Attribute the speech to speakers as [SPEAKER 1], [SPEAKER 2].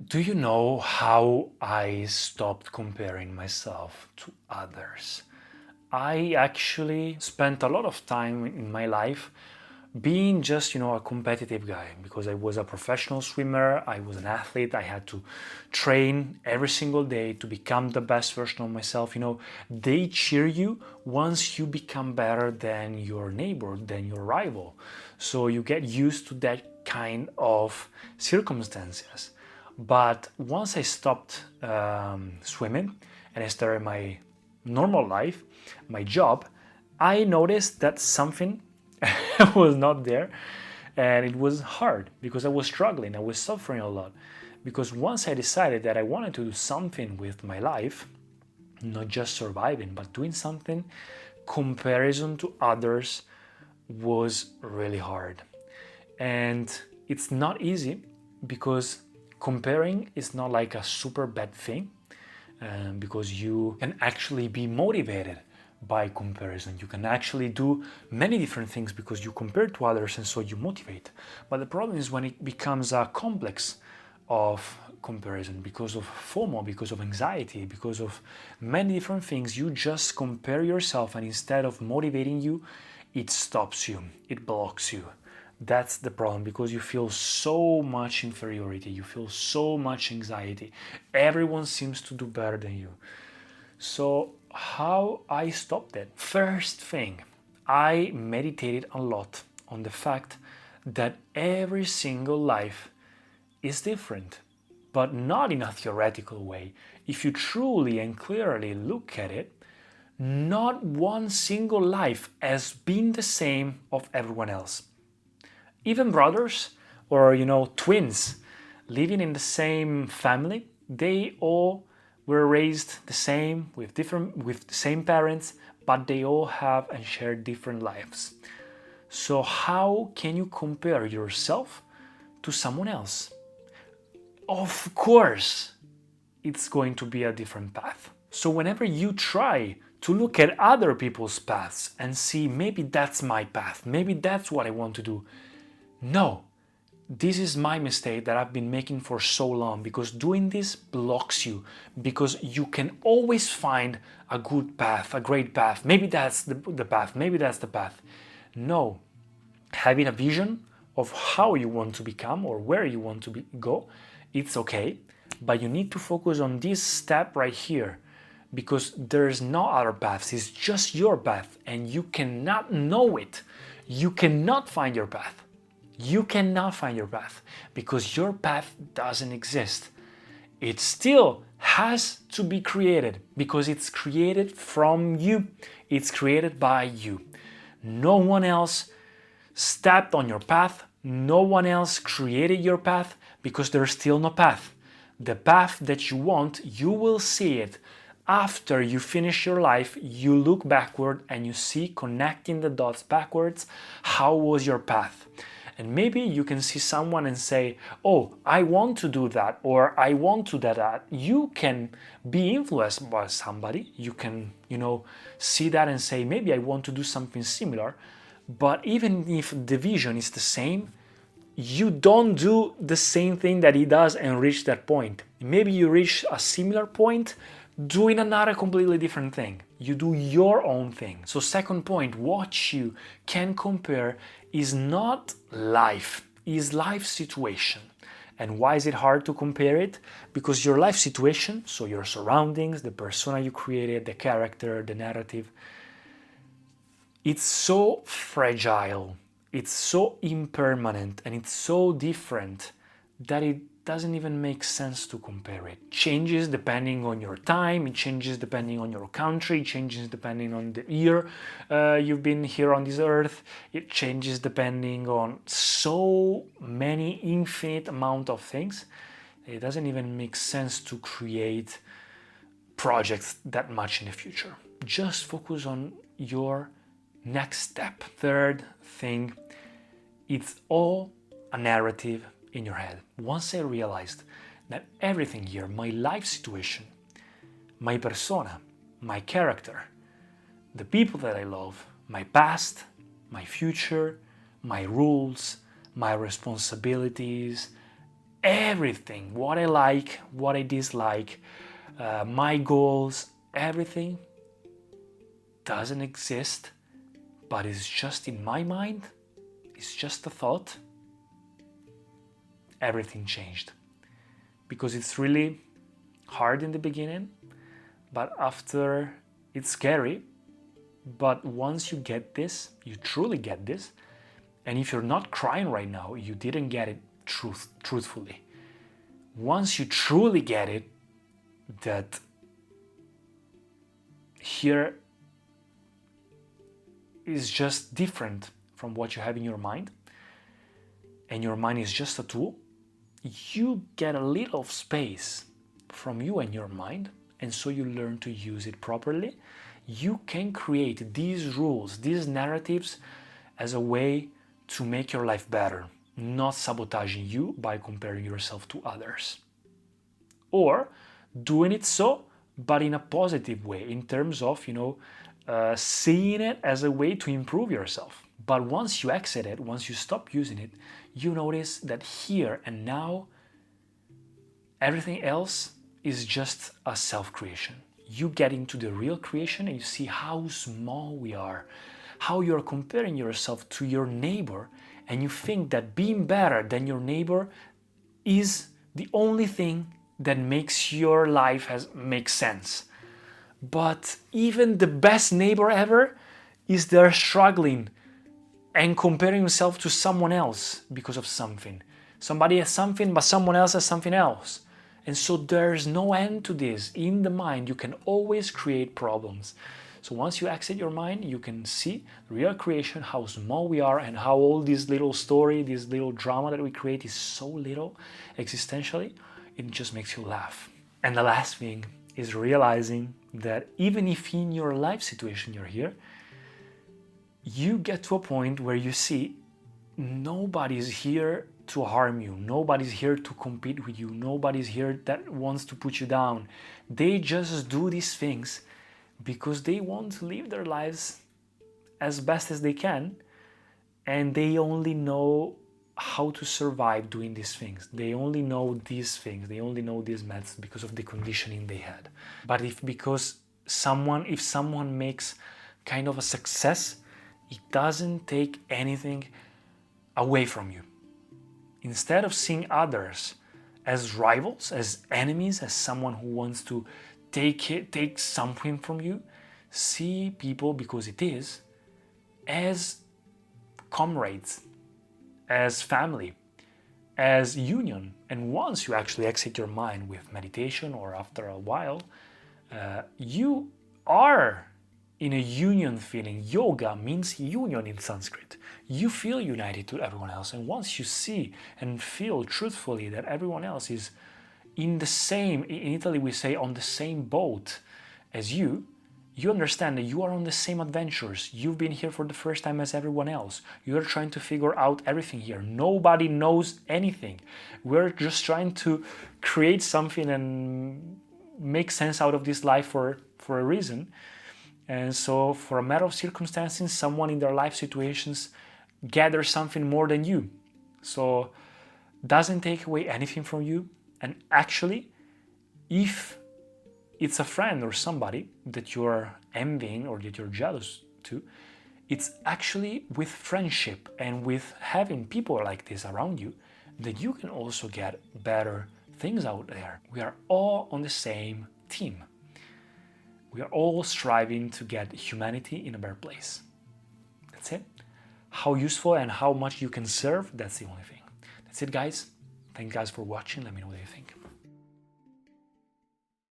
[SPEAKER 1] Do you know how I stopped comparing myself to others? I actually spent a lot of time in my life being just, a competitive guy because I was a professional swimmer, I was an athlete, I had to train every single day to become the best version of myself. They cheer you once you become better than your neighbor, than your rival. So you get used to that kind of circumstances. But once I stopped swimming and I started my normal life, my job, I noticed that something was not there, and it was hard because I was struggling, I was suffering a lot. Because once I decided that I wanted to do something with my life, not just surviving, but doing something, comparison to others was really hard. And it's not easy because comparing is not like a super bad thing, because you can actually be motivated by comparison. You can actually do many different things because you compare to others and so you motivate. But the problem is when it becomes a complex of comparison because of FOMO, because of anxiety, because of many different things. You just compare yourself, and instead of motivating you, it stops you, it blocks you. That's the problem, because you feel so much inferiority, you feel so much anxiety. Everyone seems to do better than you. So, how I stopped it? First thing, I meditated a lot on the fact that every single life is different, but not in a theoretical way. If you truly and clearly look at it, not one single life has been the same of everyone else. Even brothers or twins living in the same family, they all were raised the same with the same parents, but they all have and share different lives. So how can you compare yourself to someone else? Of course, it's going to be a different path. So whenever you try to look at other people's paths and see, maybe that's my path, maybe that's what I want to do. No, this is my mistake that I've been making for so long, because doing this blocks you, because you can always find a good path, a great path. Maybe that's the path, maybe that's the path. No, having a vision of how you want to become or where you want to go, it's okay, but you need to focus on this step right here, because there's no other paths, it's just your path, and you cannot know it. You cannot find your path. You cannot find your path because your path doesn't exist. It still has to be created because it's created from you. It's created by you. No one else stepped on your path. No one else created your path because there's still no path. The path that you want, you will see it. After you finish your life, you look backward and you see, connecting the dots backwards, how was your path. And maybe you can see someone and say, oh, I want to do that, or I want to do that. You can be influenced by somebody. You can, see that and say, maybe I want to do something similar. But even if the vision is the same, you don't do the same thing that he does and reach that point. Maybe you reach a similar point doing another completely different thing. You do your own thing. So second point, what you can compare is not life, is life situation. And why is it hard to compare it? Because your life situation, so your surroundings, the persona you created, the character, the narrative, it's so fragile, it's so impermanent, and it's so different that it doesn't even make sense to compare it. It changes depending on your time, it changes depending on your country, it changes depending on the year you've been here on this earth, it changes depending on so many infinite amount of things. It doesn't even make sense to create projects that much in the future. Just focus on your next step. Third thing, it's all a narrative in your head. Once I realized that everything here, my life situation, my persona, my character, the people that I love, my past, my future, my rules, my responsibilities, everything, what I like, what I dislike, my goals, everything doesn't exist, but it's just in my mind, it's just a thought, everything changed. Because it's really hard in the beginning, but after it's scary, but once you get this, you truly get this, and if you're not crying right now, you didn't get it truthfully. Once you truly get it, that here is just different from what you have in your mind, and your mind is just a tool, you get a little space from you and your mind, and so you learn to use it properly. You can create these rules, these narratives as a way to make your life better, not sabotaging you by comparing yourself to others. Or doing it so, but in a positive way, in terms of, seeing it as a way to improve yourself. But once you exit it, once you stop using it, you notice that here and now, everything else is just a self-creation. You get into the real creation and you see how small we are, how you're comparing yourself to your neighbor, and you think that being better than your neighbor is the only thing that makes your life make sense. But even the best neighbor ever is there struggling and comparing himself to someone else because of something. Somebody has something, but someone else has something else. And so there's no end to this. In the mind, you can always create problems. So once you exit your mind, you can see real creation, how small we are, and how all this little story, this little drama that we create is so little existentially, it just makes you laugh. And the last thing is realizing that even if in your life situation you're here, you get to a point where you see nobody's here to harm you, nobody's here to compete with you, nobody's here that wants to put you down. They just do these things because they want to live their lives as best as they can, and they only know how to survive doing these things. They only know these things, they only know these methods because of the conditioning they had. But if someone makes kind of a success, it doesn't take anything away from you. Instead of seeing others as rivals, as enemies, as someone who wants to take something from you, see people, because it is, as comrades, as family, as union. And once you actually exit your mind with meditation, or after a while, you are in a union feeling. Yoga means union in Sanskrit. You feel united to everyone else, and once you see and feel truthfully that everyone else is in Italy we say on the same boat as you, you understand that you are on the same adventures. You've been here for the first time as everyone else. You're trying to figure out everything here. Nobody knows anything. We're just trying to create something and make sense out of this life for a reason. And so for a matter of circumstances, someone in their life situations gathers something more than you. So doesn't take away anything from you. And actually, if it's a friend or somebody that you're envying or that you're jealous to, it's actually with friendship and with having people like this around you that you can also get better things out there. We are all on the same team. We are all striving to get humanity in a better place. That's it. How useful and how much you can serve, that's the only thing. That's it, guys. Thank you guys for watching. Let me know what you think.